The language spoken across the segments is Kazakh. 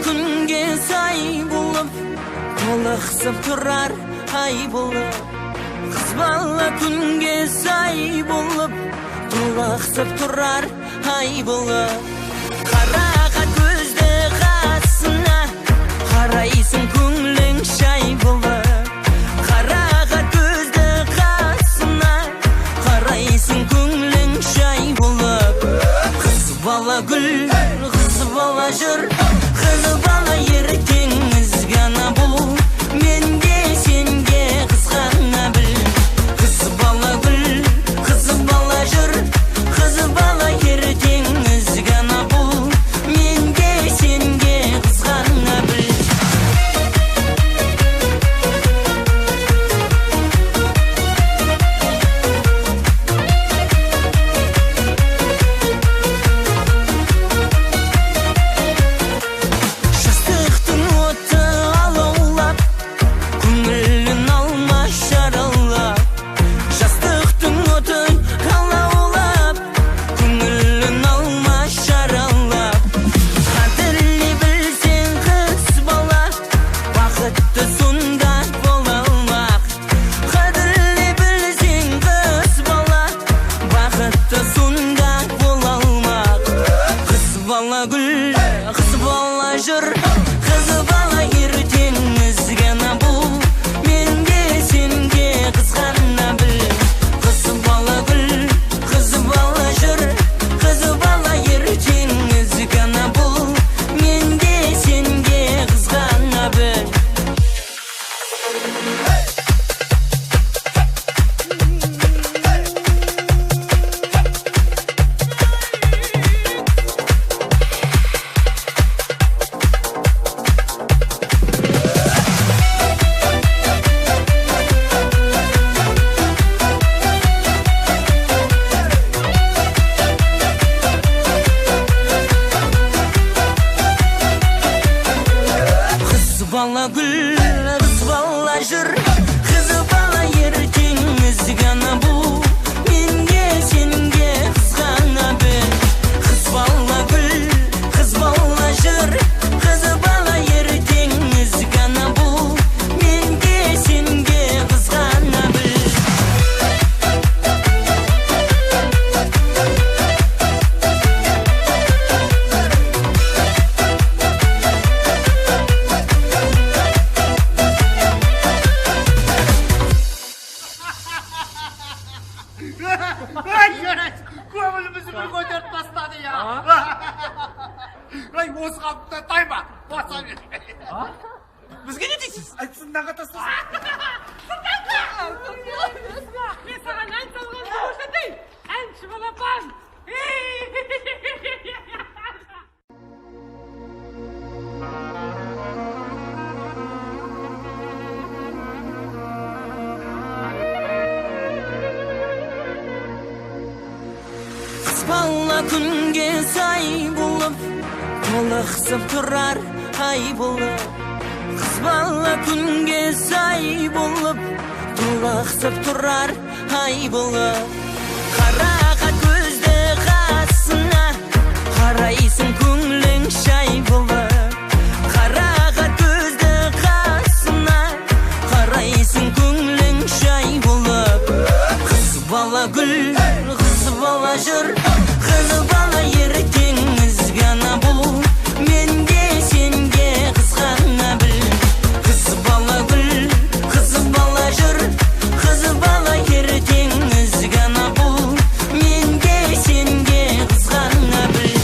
kunga say bo'lib to'liqsib turar ay bo'lib qiz bola kunga say bo'lib to'liqsib turar ay bo'lib qaraqa ko'zda qasna qaraysin ko'ngling shay bo'lib qaraqa ko'zda qasna qaraysin ko'ngling shay bo'lib qiz bola gul qiz bola jir qiz bola erkingizgana bu menga senga qizg'ana bil qiz bola gul qiz bola jir qiz bola erkingizgana bu menga senga qizg'ana bil bola gul qiz bola jir qiz bola erkingizgana bu menga senga qizg'ana bil qiz bola gul qiz bola jir qiz bola erkingizgana bu menga senga qizg'ana bil Ko'nglimizni bir ko'tarib tashladi ya. Ay, o'z qalbimda tayma. Bosaver. Bizga ne deysiz? Shundaqa tashlasin. Men sana aytolgan o'shaday. Ancha bo'lapan. bola kunga say bo'lib to'liqsib turar ay bo'lib qiz bola kunga say bo'lib to'liqsib turar ay bo'lib qaraqa ko'zda qasna qaraysin ko'ngling shay bo'lib qaraqa ko'zda qasna qaraysin ko'ngling shay bo'lib qiz bola gul qiz bola jir qiz bola erkingizgana bu menga senga qizg'ana bil qiz bola gul qiz bola jir qiz bola erkingizgana bu menga senga qizg'ana bil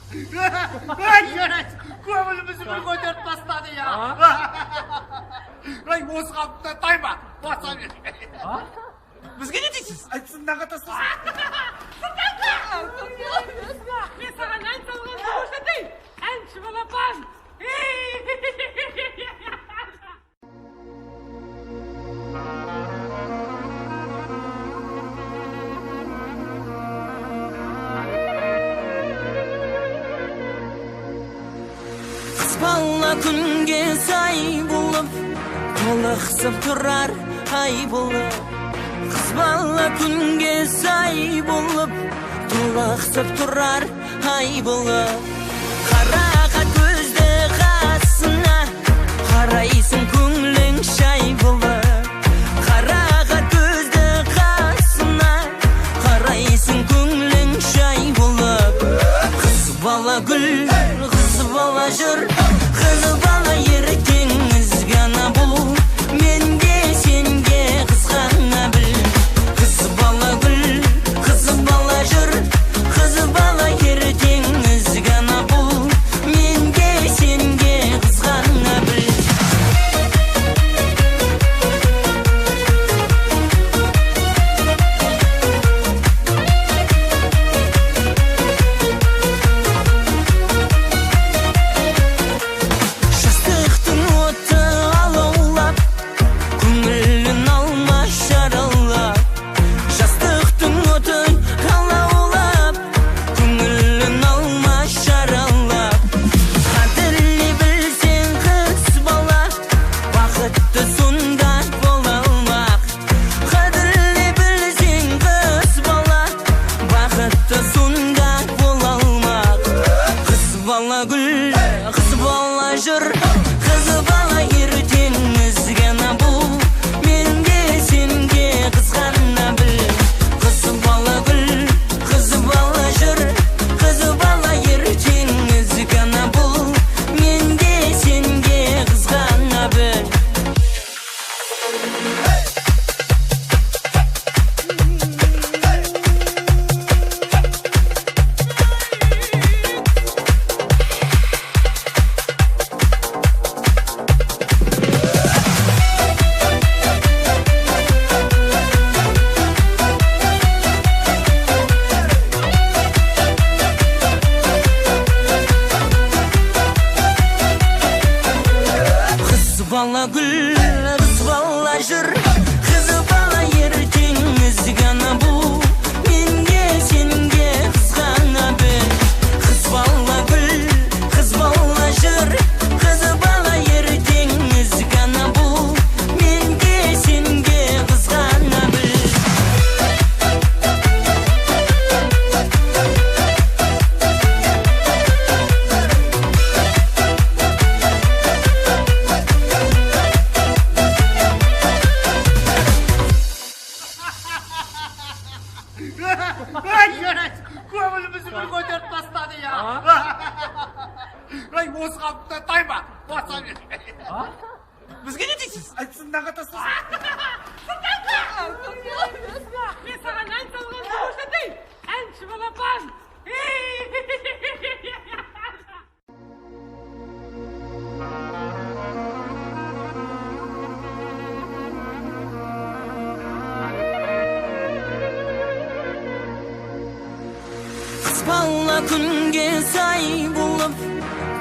Ay görek, көңілімізді бір көтеріп тастады ya. Ay осы қалыпта тайма, баса бер. Бізге не дейсіз? Айтсындағы тастасын. Мен саған ән салғанды көрсетейін. Әнші балапан. Balla күнге сай болып толықсып тұрар ай болып қыз бала күнге сай болып толықсып тұрар ай болып қарақат көзді қасына қарайсың көңілің шай болып қарақат көзді қасына қарайсың көңілің шай болып қыз бала гүл қыз бала жыр қыз бала ертеңіз ғана бұл менде сенге қызғана біл қыз бала гүл қыз бала жыр қыз бала ертеңіз ғана бұл менде сенге қызғана біл жастықтың оты алаулап көңілін алма шаралап жастықтың оты алаулап көңілін алма шаралап қадірлей білсең қыз бала бақытты сонда бола алмақ қадірлей білсең қыз бала бақытты сонда бола алмақ қыз бала гүл қыз бала жыр қыз бала ертеңіз ғана бұл менде сенге қызғана біл қыз бала гүл қыз бала жыр қыз бала ертеңіз ғана бұл менде сенге қызғана біл қыз бала гүл қыз бала жыр қыз бала ертеңіз ғана бұл менде сенге қызғана біл қыз бала гүл қыз бала жыр қыз бала ертеңіз ғана бұл менде сенге қызғана біл Ay görek, көңілімізді бір көтеріп тастады ya. Ay осы қалыпта тайма, баса бер. Бізге не дейсіз? Айтсындағы тастасын. Мен саған ән салғанды көрсетейін. Әнші балапан. қыз бала күнге сай болып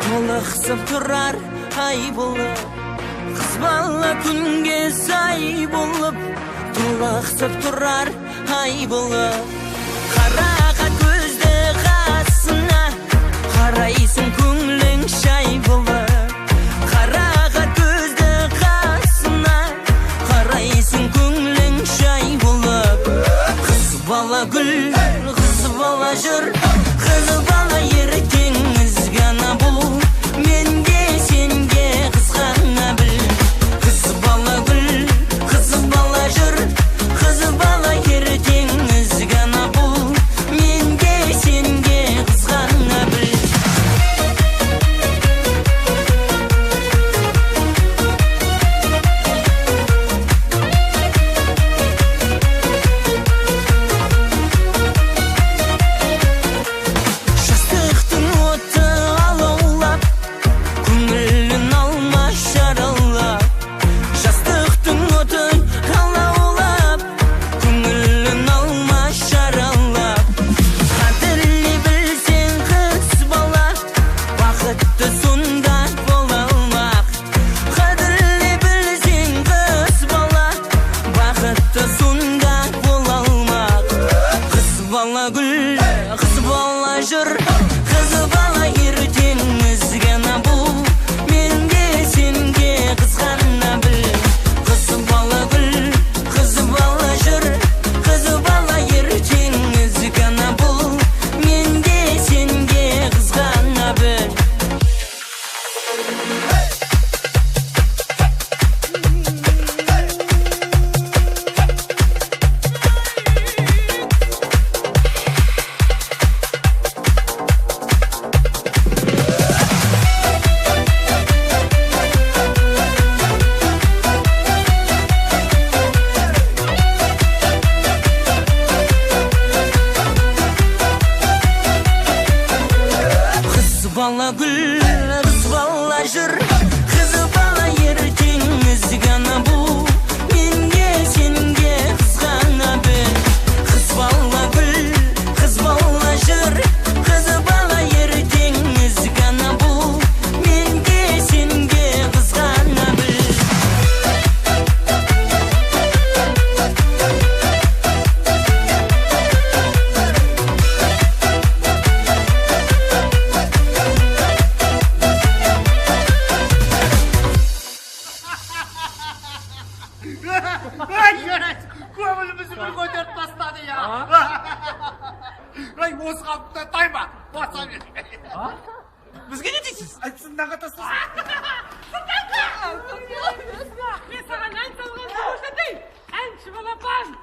толықсып тұрар ай болып қыз бала күнге сай болып толықсып тұрар ай болып қарақат көзді қасына қарайсың көңілің шай болып қарақат көзді қасына қарайсың көңілің шай болып қыз бала гүл қыз бала жыр қыз бала ертеңіз ғана бұл менде сенге қызғана біл қыз бала гүл қыз бала жыр қыз бала ертеңіз ғана bala gül, kız bala jır, kız bala ертеңіміз ғана бұл. Менге сенге қызғана біл. Kız bala gül, kız bala jır, kız bala ертеңіміз ғана бұл. Менге сенге қызғана біл. Ay yarаш, көңілімізді бір көтеріп тастады я. Ай, осы қалыпта тайма, баса бер. Бізге не дейсіз? Айтсындағы тастасын. Мен саған ән салған жоқ еді. Әнші балапан.